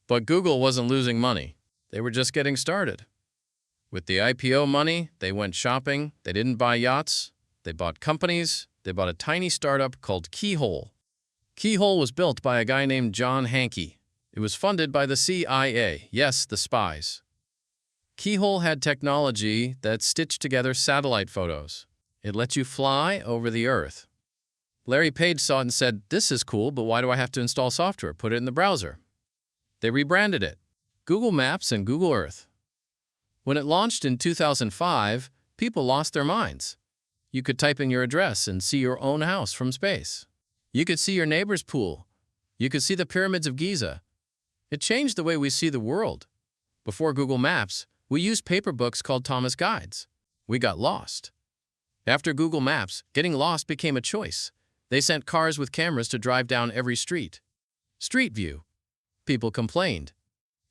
[SPEAKER 1] But Google wasn't losing money. They were just getting started. With the IPO money, they went shopping. They didn't buy yachts. They bought companies. They bought a tiny startup called Keyhole. Keyhole was built by a guy named John Hankey. It was funded by the CIA. Yes, the spies. Keyhole had technology that stitched together satellite photos. It lets you fly over the Earth. Larry Page saw it and said, this is cool, but why do I have to install software? Put it in the browser. They rebranded it, Google Maps and Google Earth. When it launched in 2005, people lost their minds. You could type in your address and see your own house from space. You could see your neighbor's pool. You could see the pyramids of Giza. It changed the way we see the world. Before Google Maps, we used paper books called Thomas Guides. We got lost. After Google Maps, getting lost became a choice. They sent cars with cameras to drive down every street. Street view. People complained.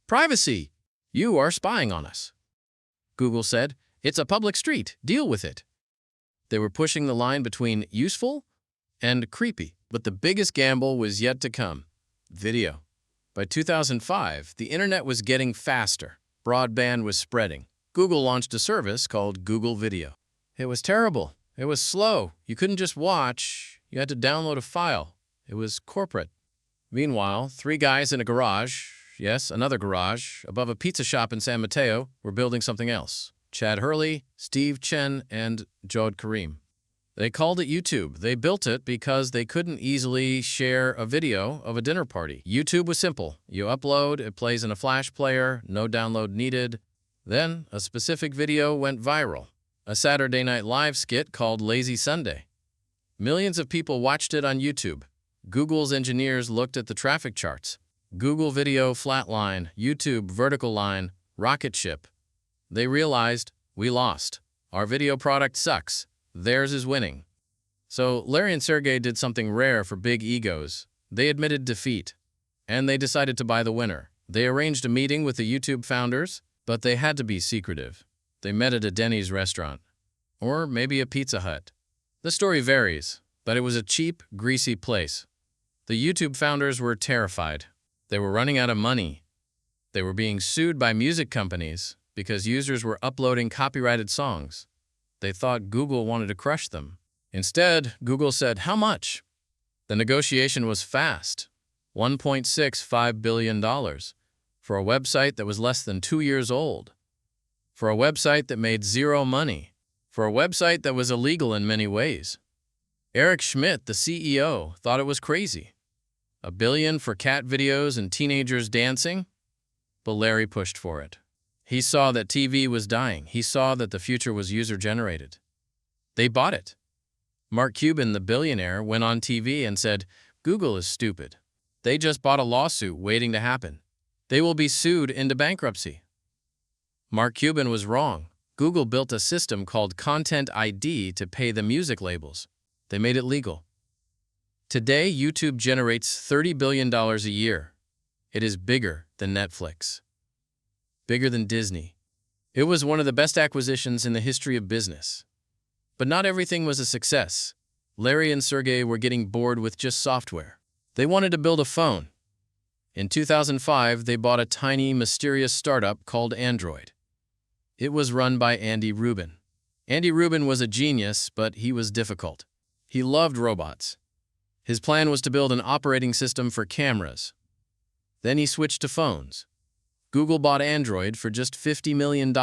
[SPEAKER 1] Privacy. You are spying on us. Google said, it's a public street. Deal with it. They were pushing the line between useful and creepy. But the biggest gamble was yet to come. Video. By 2005, the internet was getting faster. Broadband was spreading. Google launched a service called Google Video. It was terrible. It was slow. You couldn't just watch. You had to download a file. It was corporate. Meanwhile, 3 guys in a garage yes, another garage, above a pizza shop in San Mateo, were building something else. Chad Hurley, Steve Chen, and Jod Karim. They called it YouTube. They built it because they couldn't easily share a video of a dinner party. YouTube was simple. You upload, it plays in a flash player, no download needed. Then, a specific video went viral. A Saturday Night Live skit called Lazy Sunday. Millions of people watched it on YouTube. Google's engineers looked at the traffic charts. Google video flatline, YouTube vertical line, rocket ship. They realized, we lost. Our video product sucks. Theirs is winning. So Larry and Sergey did something rare for big egos. They admitted defeat, and they decided to buy the winner. They arranged a meeting with the YouTube founders, but they had to be secretive. They met at a Denny's restaurant, or maybe a Pizza Hut. The story varies, but it was a cheap, greasy place. The YouTube founders were terrified. They were running out of money. They were being sued by music companies because users were uploading copyrighted songs. They thought Google wanted to crush them. Instead, Google said, "How much?" The negotiation was fast. $1.65 billion for a website that was less than 2 years old. For a website that made zero money. For a website that was illegal in many ways. Eric Schmidt, the CEO, thought it was crazy. $1 billion for cat videos and teenagers dancing? But Larry pushed for it. He saw that TV was dying. He saw that the future was user-generated. They bought it. Mark Cuban, the billionaire, went on TV and said, "Google is stupid. They just bought a lawsuit waiting to happen. They will be sued into bankruptcy." Mark Cuban was wrong. Google built a system called Content ID to pay the music labels. They made it legal. Today, YouTube generates $30 billion a year. It is bigger than Netflix. Bigger than Disney. It was one of the best acquisitions in the history of business. But not everything was a success. Larry and Sergey were getting bored with just software. They wanted to build a phone. In 2005, they bought a tiny, mysterious startup called Android. It was run by Andy Rubin. Andy Rubin was a genius, but he was difficult. He loved robots. His plan was to build an operating system for cameras. Then he switched to phones. Google bought Android for just $50 million.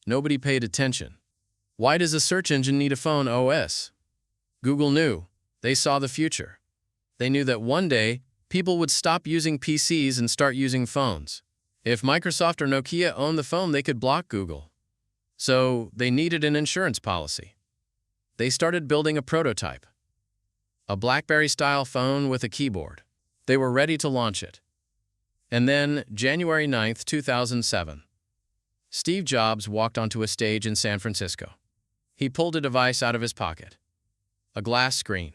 [SPEAKER 1] Nobody paid attention. Why does a search engine need a phone OS? Google knew. They saw the future. They knew that one day, people would stop using PCs and start using phones. If Microsoft or Nokia owned the phone, they could block Google. So they needed an insurance policy. They started building a prototype. A BlackBerry-style phone with a keyboard. They were ready to launch it. And then, January 9, 2007, Steve Jobs walked onto a stage in San Francisco. He pulled a device out of his pocket. A glass screen.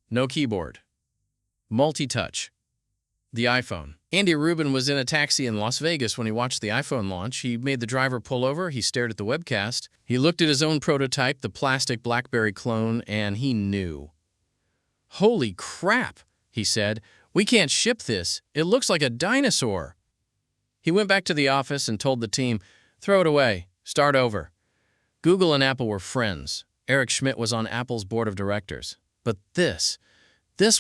[SPEAKER 1] No keyboard. Multi-touch. The iPhone. Andy Rubin was in a taxi in Las Vegas when he watched the iPhone launch. He made the driver pull over. He stared at the webcast. He looked at his own prototype, the plastic BlackBerry clone, and he knew. "Holy crap," he said. "We can't ship this. It looks like a dinosaur." He went back to the office and told the team, "Throw it away. Start over." Google and Apple were friends. Eric Schmidt was on Apple's board of directors. But this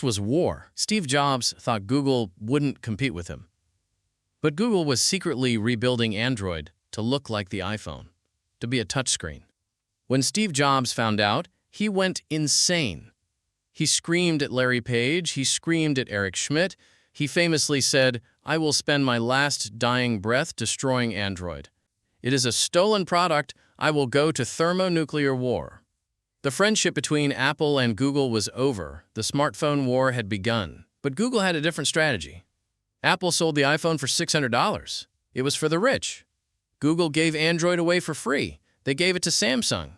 [SPEAKER 1] was war. Steve Jobs thought Google wouldn't compete with him. But Google was secretly rebuilding Android to look like the iPhone, to be a touchscreen. When Steve Jobs found out, he went insane. He screamed at Larry Page, he screamed at Eric Schmidt. He famously said, "I will spend my last dying breath destroying Android. It is a stolen product. I will go to thermonuclear war." The friendship between Apple and Google was over. The smartphone war had begun. But Google had a different strategy. Apple sold the iPhone for $600. It was for the rich. Google gave Android away for free. They gave it to Samsung,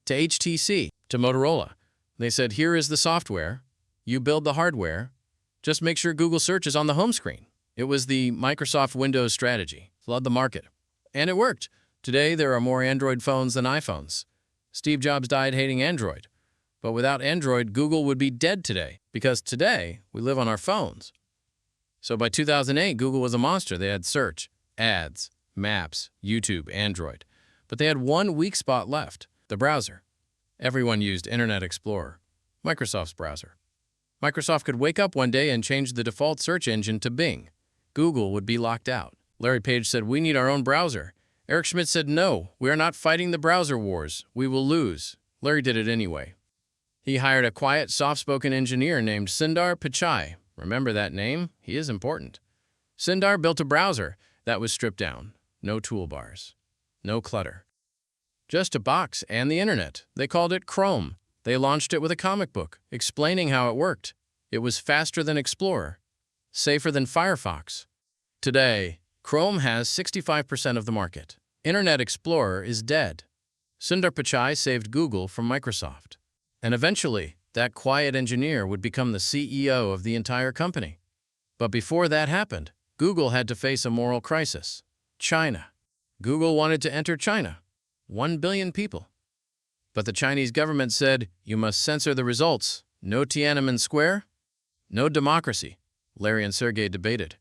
[SPEAKER 1] to HTC, to Motorola. They said, "Here is the software. You build the hardware. Just make sure Google search is on the home screen." It was the Microsoft Windows strategy. Flood the market. And it worked. Today, there are more Android phones than iPhones. Steve Jobs died hating Android. But without Android, Google would be dead today, because today, we live on our phones. So by 2008, Google was a monster. They had search, ads, maps, YouTube, Android. But they had one weak spot left, the browser. Everyone used Internet Explorer, Microsoft's browser. Microsoft could wake up one day and change the default search engine to Bing. Google would be locked out. Larry Page said, "We need our own browser." Eric Schmidt said, "No, we are not fighting the browser wars. We will lose." Larry did it anyway. He hired a quiet, soft-spoken engineer named Sundar Pichai. Remember that name? He is important. Sundar built a browser that was stripped down. No toolbars. No clutter. Just a box and the internet. They called it Chrome. They launched it with a comic book, explaining how it worked. It was faster than Explorer. Safer than Firefox. Today, Chrome has 65% of the market. Internet Explorer is dead. Sundar Pichai saved Google from Microsoft. And eventually, that quiet engineer would become the CEO of the entire company. But before that happened, Google had to face a moral crisis. China. Google wanted to enter China. 1 billion people. But the Chinese government said, "You must censor the results. No Tiananmen Square. No democracy." Larry and Sergey debated.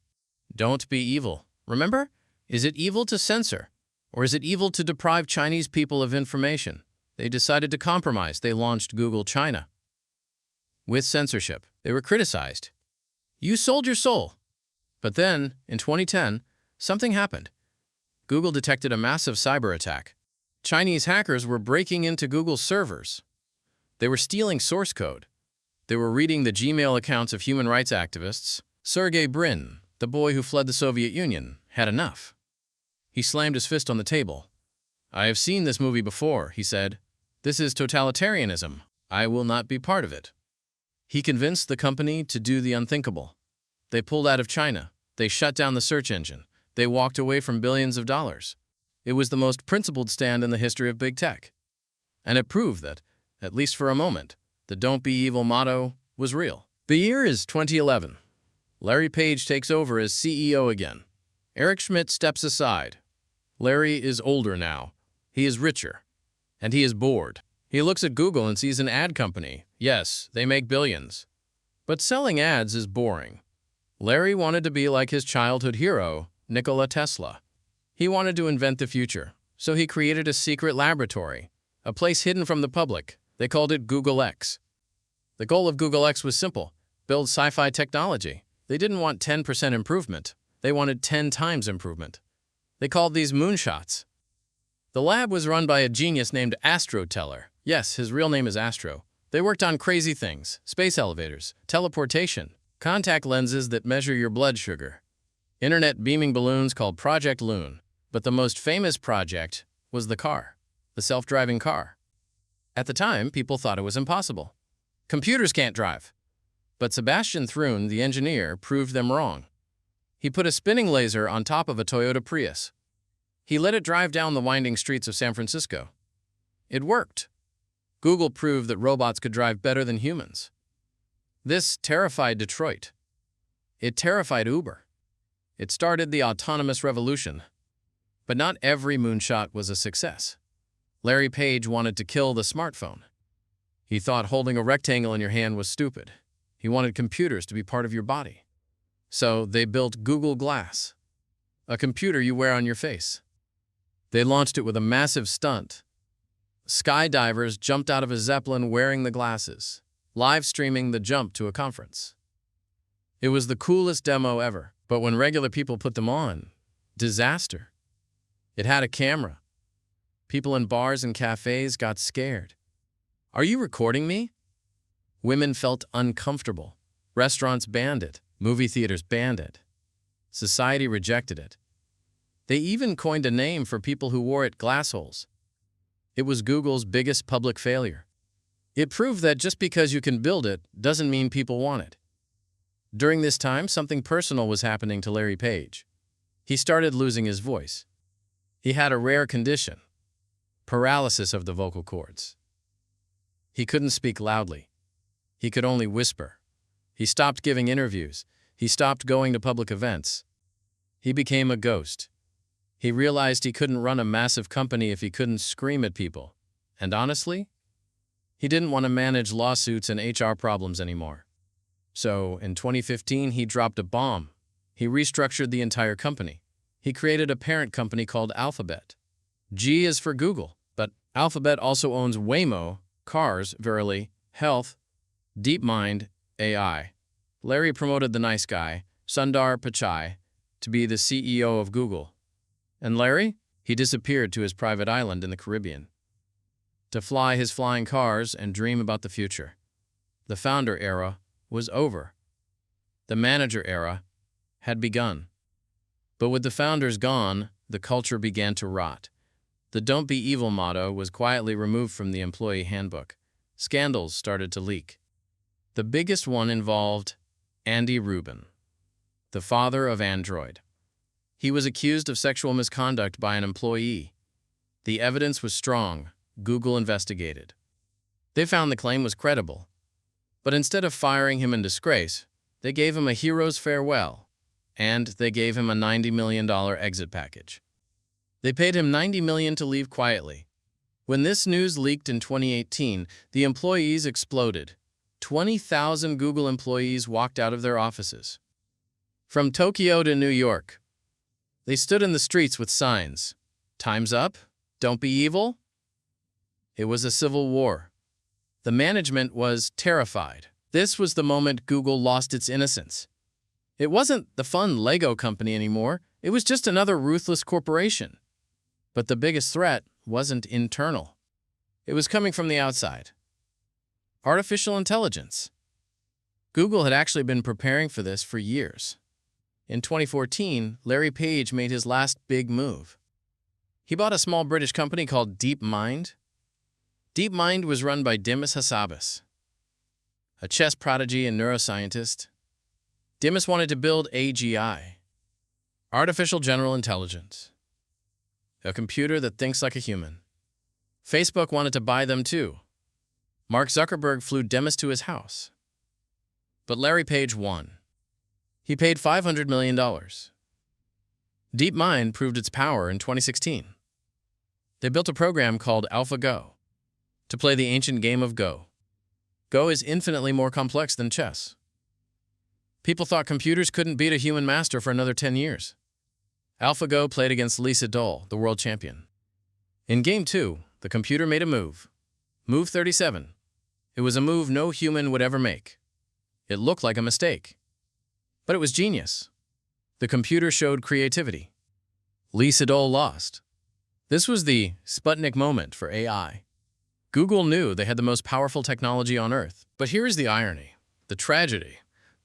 [SPEAKER 1] Don't be evil. Remember? Is it evil to censor? Or is it evil to deprive Chinese people of information? They decided to compromise. They launched Google China. With censorship, they were criticized. You sold your soul. But then, in 2010, something happened. Google detected a massive cyber attack. Chinese hackers were breaking into Google's servers. They were stealing source code. They were reading the Gmail accounts of human rights activists. Sergey Brin, the boy who fled the Soviet Union, had enough. He slammed his fist on the table. "I have seen this movie before," he said. "This is totalitarianism. I will not be part of it." He convinced the company to do the unthinkable. They pulled out of China. They shut down the search engine. They walked away from billions of dollars. It was the most principled stand in the history of big tech. And it proved that, at least for a moment, the "Don't Be Evil" motto was real. The year is 2011. Larry Page takes over as CEO again. Eric Schmidt steps aside. Larry is older now. He is richer. And he is bored. He looks at Google and sees an ad company. Yes, they make billions. But selling ads is boring. Larry wanted to be like his childhood hero, Nikola Tesla. He wanted to invent the future, so he created a secret laboratory, a place hidden from the public. They called it Google X. The goal of Google X was simple: build sci-fi technology. They didn't want 10% improvement. They wanted 10 times improvement. They called these moonshots. The lab was run by a genius named Astro Teller. Yes, his real name is Astro. They worked on crazy things: space elevators, teleportation, contact lenses that measure your blood sugar, internet beaming balloons called Project Loon. But the most famous project was the car, the self-driving car. At the time, people thought it was impossible. Computers can't drive. But Sebastian Thrun, the engineer, proved them wrong. He put a spinning laser on top of a Toyota Prius. He let it drive down the winding streets of San Francisco. It worked. Google proved that robots could drive better than humans. This terrified Detroit. It terrified Uber. It started the autonomous revolution. But not every moonshot was a success. Larry Page wanted to kill the smartphone. He thought holding a rectangle in your hand was stupid. He wanted computers to be part of your body. So they built Google Glass, a computer you wear on your face. They launched it with a massive stunt. Skydivers jumped out of a Zeppelin wearing the glasses, live streaming the jump to a conference. It was the coolest demo ever, but when regular people put them on, disaster. It had a camera. People in bars and cafes got scared. Are you recording me? Women felt uncomfortable. Restaurants banned it. Movie theaters banned it. Society rejected it. They even coined a name for people who wore it: glassholes. It was Google's biggest public failure. It proved that just because you can build it doesn't mean people want it. During this time, something personal was happening to Larry Page. He started losing his voice. He had a rare condition: paralysis of the vocal cords. He couldn't speak loudly. He could only whisper. He stopped giving interviews. He stopped going to public events. He became a ghost. He realized he couldn't run a massive company if he couldn't scream at people. And honestly, he didn't want to manage lawsuits and HR problems anymore. So, in 2015, he dropped a bomb. He restructured the entire company. He created a parent company called Alphabet. G is for Google, but Alphabet also owns Waymo, Cars, Verily, Health, DeepMind, AI. Larry promoted the nice guy, Sundar Pichai, to be the CEO of Google. And Larry? He disappeared to his private island in the Caribbean to fly his flying cars and dream about the future. The founder era was over. The manager era had begun. But with the founders gone, the culture began to rot. The "Don't be evil" motto was quietly removed from the employee handbook. Scandals started to leak. The biggest one involved Andy Rubin, the father of Android. He was accused of sexual misconduct by an employee. The evidence was strong. Google investigated. They found the claim was credible. But instead of firing him in disgrace, they gave him a hero's farewell, and they gave him a $90 million exit package. They paid him $90 million to leave quietly. When this news leaked in 2018, the employees exploded. 20,000 Google employees walked out of their offices. From Tokyo to New York, they stood in the streets with signs. "Time's up? Don't be evil?" It was a civil war. The management was terrified. This was the moment Google lost its innocence. It wasn't the fun Lego company anymore. It was just another ruthless corporation. But the biggest threat wasn't internal. It was coming from the outside. Artificial intelligence. Google had actually been preparing for this for years. In 2014, Larry Page made his last big move. He bought a small British company called DeepMind. DeepMind was run by Dimas Hassabis, a chess prodigy and neuroscientist. Dimas wanted to build AGI, Artificial General Intelligence, a computer that thinks like a human. Facebook wanted to buy them too. Mark Zuckerberg flew Dimas to his house. But Larry Page won. He paid $500 million. DeepMind proved its power in 2016. They built a program called AlphaGo to play the ancient game of Go. Go is infinitely more complex than chess. People thought computers couldn't beat a human master for another 10 years. AlphaGo played against Lee Sedol, the world champion. In Game 2, the computer made a move. Move 37. It was a move no human would ever make. It looked like a mistake. But it was genius. The computer showed creativity. Lee Sedol lost. This was the Sputnik moment for AI. Google knew they had the most powerful technology on Earth. But here is the irony, the tragedy.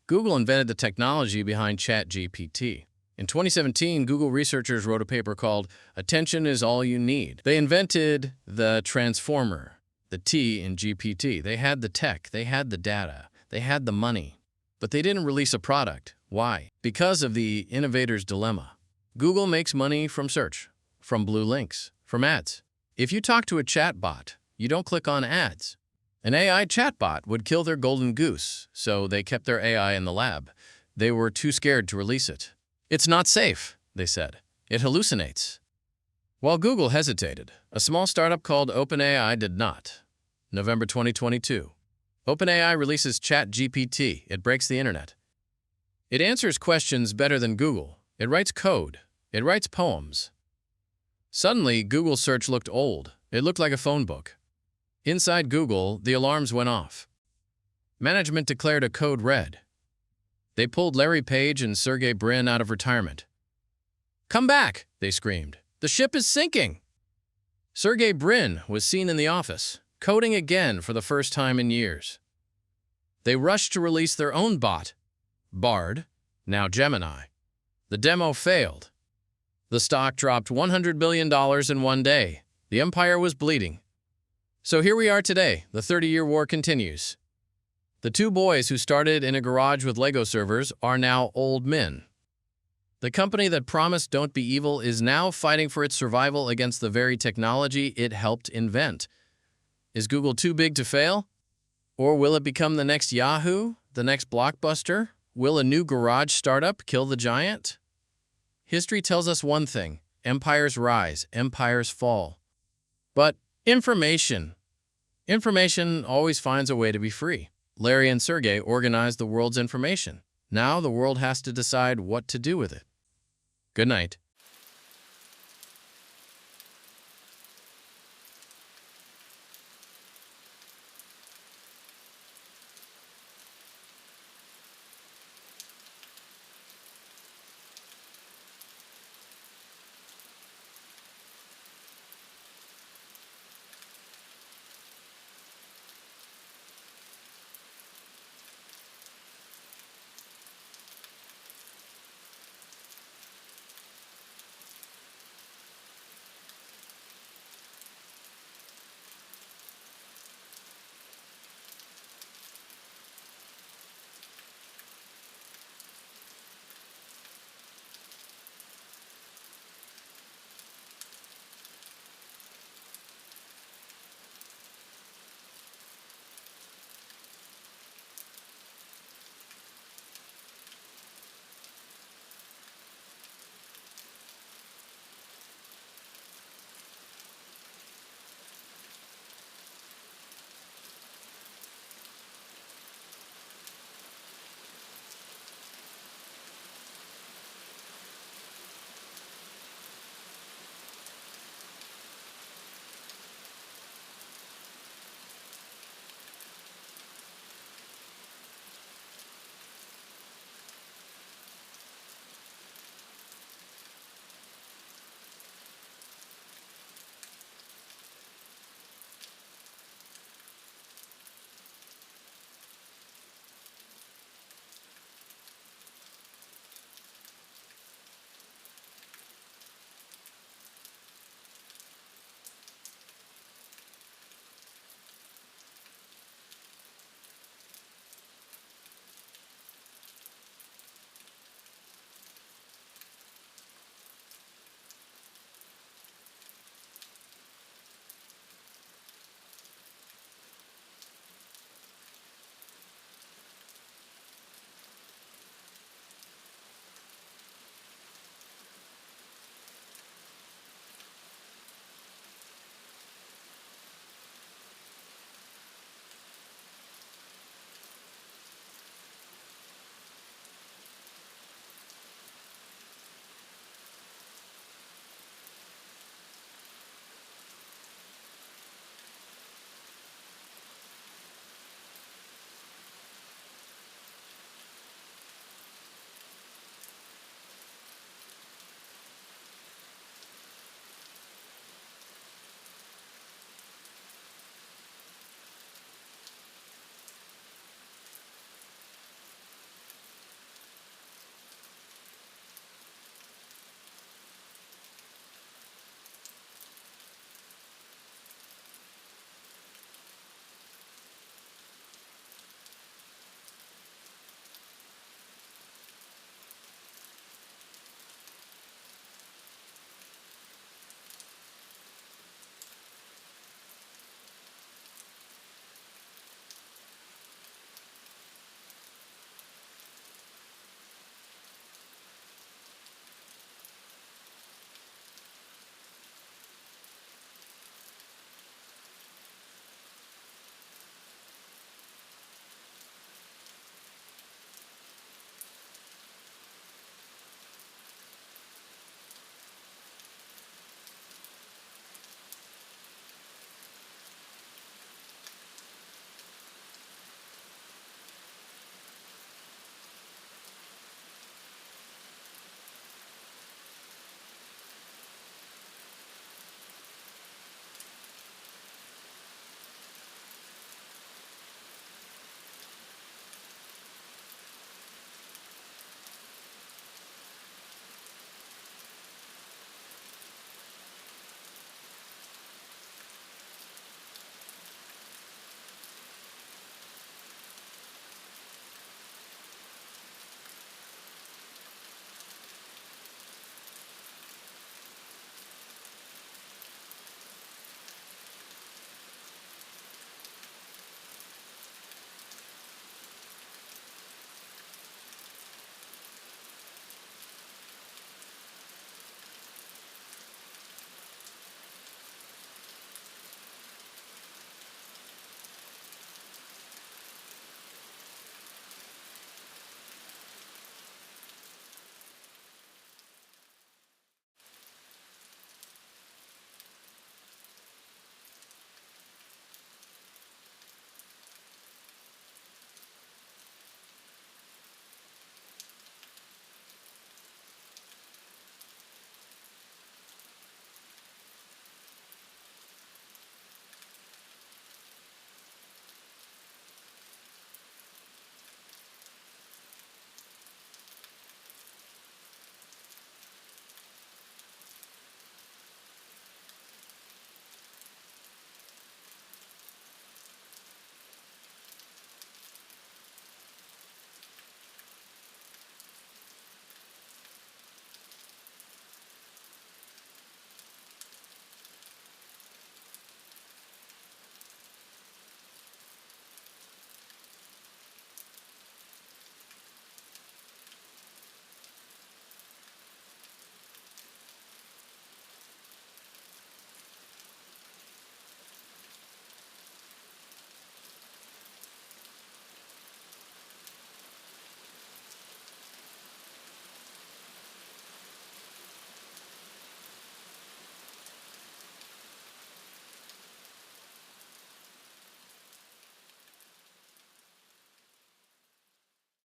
[SPEAKER 1] Google invented the technology behind ChatGPT. In 2017, Google researchers wrote a paper called "Attention is All You Need." They invented the transformer, the T in GPT. They had the tech, they had the data, they had the money. But they didn't release a product. Why? Because of the innovator's dilemma. Google makes money from search, from blue links, from ads. If you talk to a chatbot, you don't click on ads. An AI chatbot would kill their golden goose, so they kept their AI in the lab. They were too scared to release it. "It's not safe," they said. "It hallucinates." While Google hesitated, a small startup called OpenAI did not. November 2022. OpenAI releases ChatGPT. It breaks the internet. It answers questions better than Google. It writes code. It writes poems. Suddenly, Google search looked old. It looked like a phone book. Inside Google, the alarms went off. Management declared a code red. They pulled Larry Page and Sergey Brin out of retirement. "Come back," they screamed. "The ship is sinking." Sergey Brin was seen in the office, coding again for the first time in years. They rushed to release their own bot, Bard, now Gemini. The demo failed. The stock dropped $100 billion in one day. The empire was bleeding. So here we are today. The 30-year war continues. The two boys who started in a garage with Lego servers are now old men. The company that promised "Don't be evil" is now fighting for its survival against the very technology it helped invent. Is Google too big to fail? Or will it become the next Yahoo, the next Blockbuster? Will a new garage startup kill the giant? History tells us one thing: empires rise, empires fall. But information always finds a way to be free. Larry and Sergey organized the world's information. Now the world has to decide what to do with it. Good night.